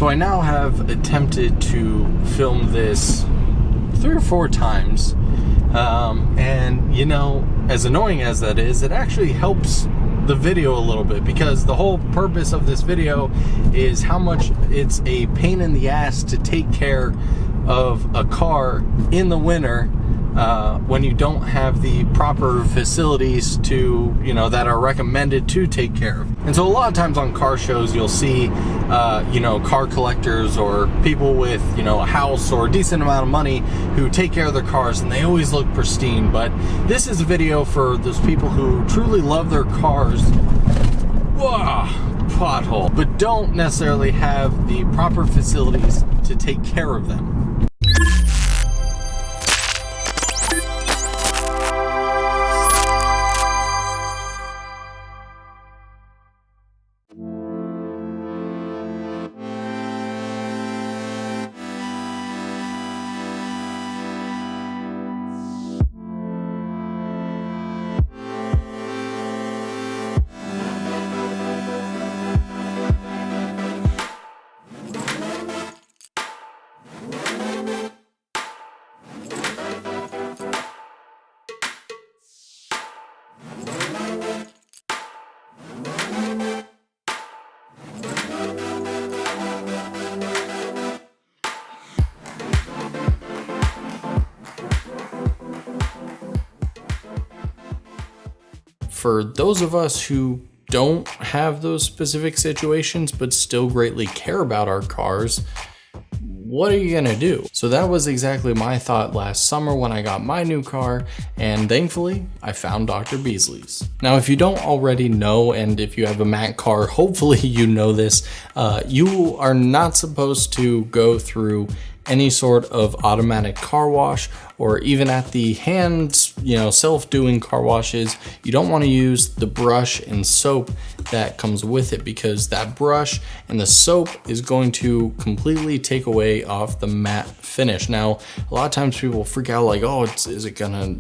So I now have attempted to film this 3 or 4 times, and you know, as annoying as that is, it actually helps the video a little bit, because the whole purpose of this video is how much it's a pain in the ass to take care of a car in the winter when you don't have the proper facilities to, you know, that are recommended to take care of. And so a lot of times on car shows, you'll see, you know, car collectors or people with, you know, a house or a decent amount of money who take care of their cars, and they always look pristine. But this is a video for those people who truly love their cars. Whoa, pothole, but don't necessarily have the proper facilities to take care of them. For those of us who don't have those specific situations but still greatly care about our cars, what are you gonna do? So that was exactly my thought last summer when I got my new car, and thankfully I found Dr. Beasley's. Now, if you don't already know, and if you have a matte car, hopefully you know this, you are not supposed to go through any sort of automatic car wash, or even at the hand, you know, self-doing car washes. You don't want to use the brush and soap that comes with it, because that brush and the soap is going to completely take away off the matte finish. Now, a lot of times people freak out like, oh, is it gonna,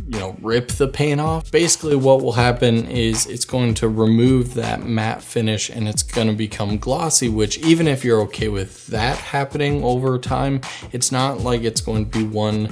you know, rip the paint off? Basically what will happen is it's going to remove that matte finish and it's going to become glossy, which even if you're okay with that happening over time, it's not like it's going to be one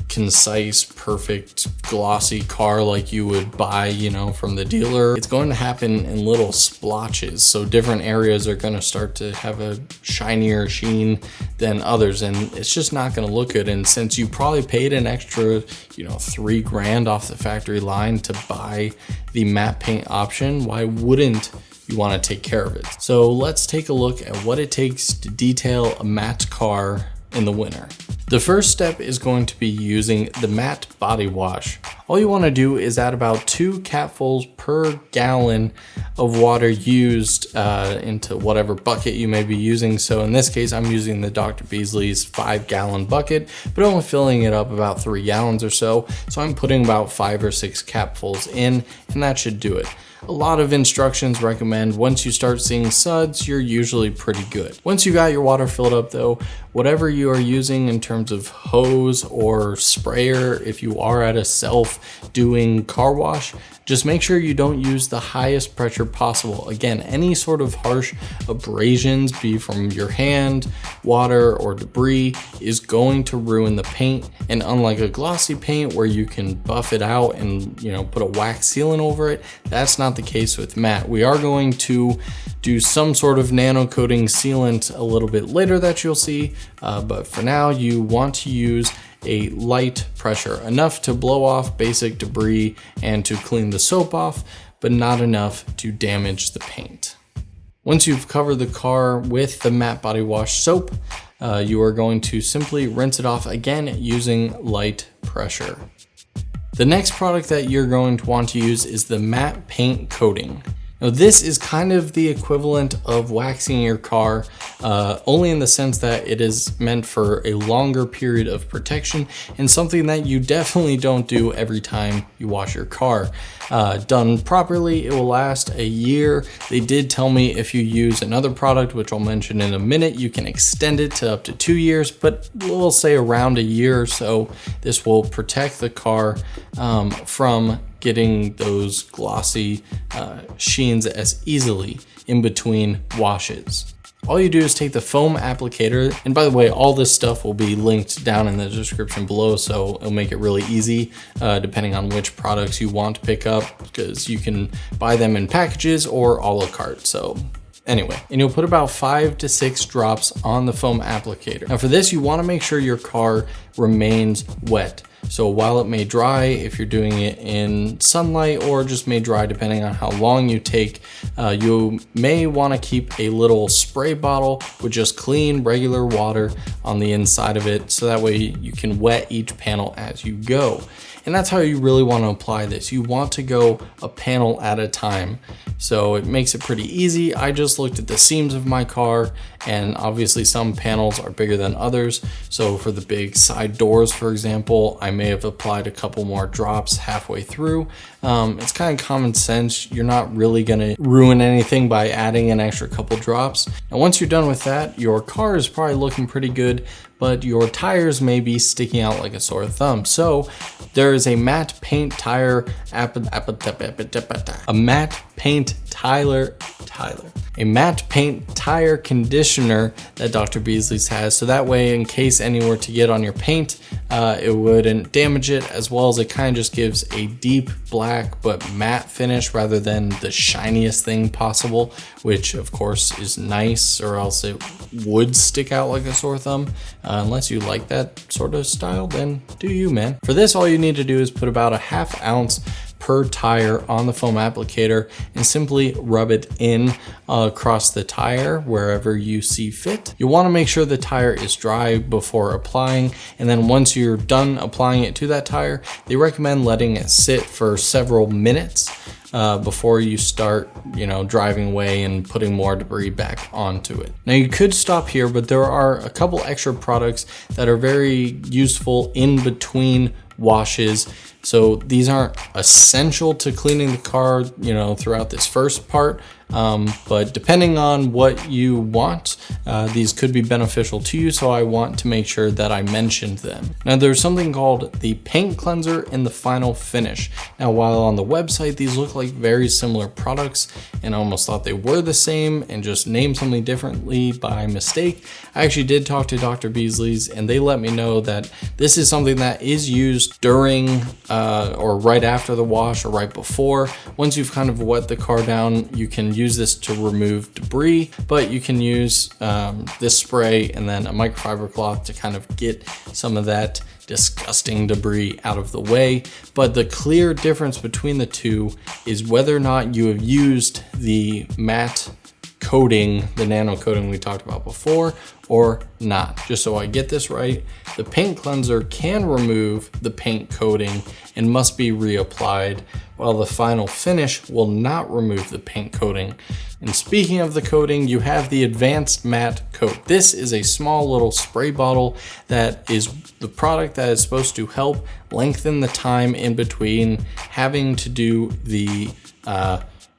concise, perfect, glossy car like you would buy, you know, from the dealer. It's going to happen in little splotches. So different areas are going to start to have a shinier sheen than others, and it's just not going to look good. And since you probably paid an extra, you know, $3 grand off the factory line to buy the matte paint option, why wouldn't you want to take care of it? So let's take a look at what it takes to detail a matte car in the winter. The first step is going to be using the matte body wash. All you want to do is add about 2 capfuls per gallon of water used into whatever bucket you may be using. So in this case, I'm using the Dr. Beasley's 5-gallon bucket, but only filling it up about 3 gallons or so. So I'm putting about 5 or 6 capfuls in, and that should do it. A lot of instructions recommend once you start seeing suds, you're usually pretty good. Once you got your water filled up though, whatever you are using in terms of hose or sprayer, if you are at a self-doing car wash, just make sure you don't use the highest pressure possible. Again, any sort of harsh abrasions, be from your hand, water, or debris, is going to ruin the paint. And unlike a glossy paint where you can buff it out and, you know, put a wax sealant over it, that's not the case with matte. We are going to do some sort of nano coating sealant a little bit later that you'll see, but for now you want to use a light pressure, enough to blow off basic debris and to clean the soap off, but not enough to damage the paint. Once you've covered the car with the matte body wash soap, you are going to simply rinse it off again using light pressure. The next product that you're going to want to use is the matte paint coating. Now this is kind of the equivalent of waxing your car, only in the sense that it is meant for a longer period of protection and something that you definitely don't do every time you wash your car. Done properly, it will last a year. They did tell me if you use another product, which I'll mention in a minute, you can extend it to up to 2 years, but we'll say around a year or so. This will protect the car from getting those glossy sheens as easily in between washes. All you do is take the foam applicator, and by the way, all this stuff will be linked down in the description below, so it'll make it really easy depending on which products you want to pick up, because you can buy them in packages or a la carte. So anyway, and you'll put about 5 to 6 drops on the foam applicator. Now for this, you want to make sure your car remains wet. So while it may dry, if you're doing it in sunlight, or just may dry depending on how long you take, you may want to keep a little spray bottle with just clean, regular water on the inside of it, so that way you can wet each panel as you go. And that's how you really want to apply this. You want to go a panel at a time. So it makes it pretty easy. I just looked at the seams of my car, and obviously some panels are bigger than others. So for the big side doors, for example, I may have applied a couple more drops halfway through. It's kind of common sense. You're not really going to ruin anything by adding an extra couple drops. And once you're done with that, your car is probably looking pretty good, but your tires may be sticking out like a sore thumb. So there is a matte paint tire, a matte paint tire conditioner that Dr. Beasley's has. So that way, in case any were to get on your paint, it wouldn't damage it, as well as it kind of just gives a deep black but matte finish rather than the shiniest thing possible, which of course is nice, or else it would stick out like a sore thumb. Unless you like that sort of style, then do you, man. For this, all you need to do is put about a ½ ounce per tire on the foam applicator and simply rub it in across the tire wherever you see fit. You want to make sure the tire is dry before applying, and then once you're done applying it to that tire, they recommend letting it sit for several minutes before you start, driving away and putting more debris back onto it. Now you could stop here, but there are a couple extra products that are very useful in between washes. So these aren't essential to cleaning the car, throughout this first part, but depending on what you want, these could be beneficial to you, so I want to make sure that I mentioned them. Now there's something called the paint cleanser and the final finish. Now while on the website these look like very similar products, and I almost thought they were the same and just named something differently by mistake, I actually did talk to Dr. Beasley's, and they let me know that this is something that is used during or right after the wash, or right before. Once you've kind of wet the car down, you can use this to remove debris, but you can use this spray and then a microfiber cloth to kind of get some of that disgusting debris out of the way. But the clear difference between the two is whether or not you have used the matte coating, the nano coating we talked about before, or not. Just so I get this right, the paint cleanser can remove the paint coating and must be reapplied, while the final finish will not remove the paint coating. And speaking of the coating, you have the advanced matte coat. This is a small little spray bottle that is the product that is supposed to help lengthen the time in between having to do the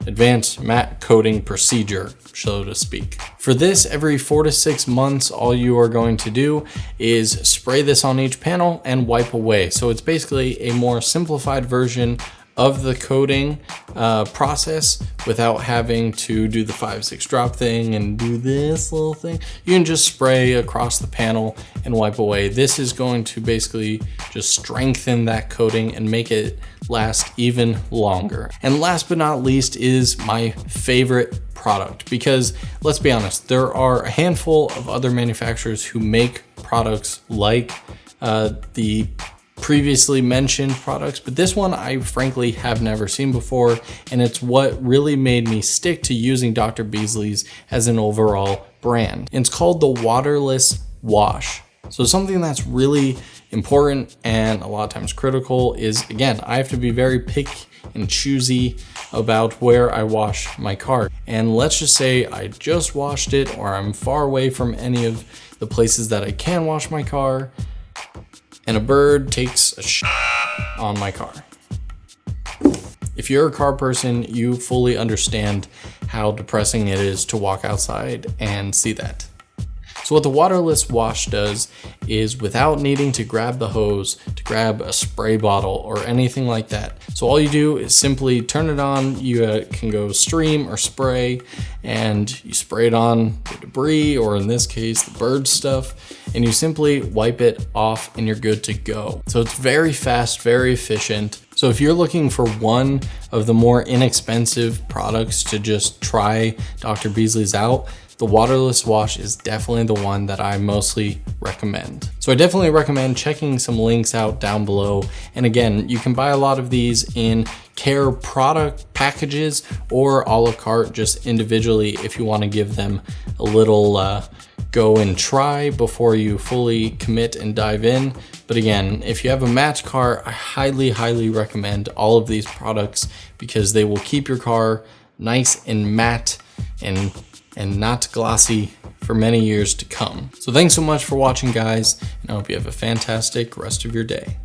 advanced matte coating procedure, so to speak. For this, every 4 to 6 months, all you are going to do is spray this on each panel and wipe away. So it's basically a more simplified version of the coating process without having to do the 5-6 drop thing and do this little thing. You can just spray across the panel and wipe away. This is going to basically just strengthen that coating and make it last even longer. And last but not least is my favorite product, because let's be honest, there are a handful of other manufacturers who make products like the previously mentioned products, but this one I frankly have never seen before, and it's what really made me stick to using Dr. Beasley's as an overall brand. And it's called the Waterless Wash. So something that's really important and a lot of times critical is, again, I have to be very picky and choosy about where I wash my car. And let's just say I just washed it, or I'm far away from any of the places that I can wash my car, and a bird takes a shit on my car. If you're a car person, you fully understand how depressing it is to walk outside and see that. So So what the waterless wash does is, without needing to grab the hose, to grab a spray bottle or anything like that. So all you do is simply turn it on. You can go stream or spray, and you spray it on the debris, or in this case, the bird stuff, and you simply wipe it off and you're good to go. So it's very fast, very efficient. So if you're looking for one of the more inexpensive products to just try Dr. Beasley's out, the waterless wash is definitely the one that I mostly recommend. So I definitely recommend checking some links out down below. And again, you can buy a lot of these in care product packages or a la carte, just individually, if you want to give them a little go and try before you fully commit and dive in. But again, if you have a matte car, I highly recommend all of these products, because they will keep your car nice and matte and not glossy for many years to come. So thanks so much for watching, guys, and I hope you have a fantastic rest of your day.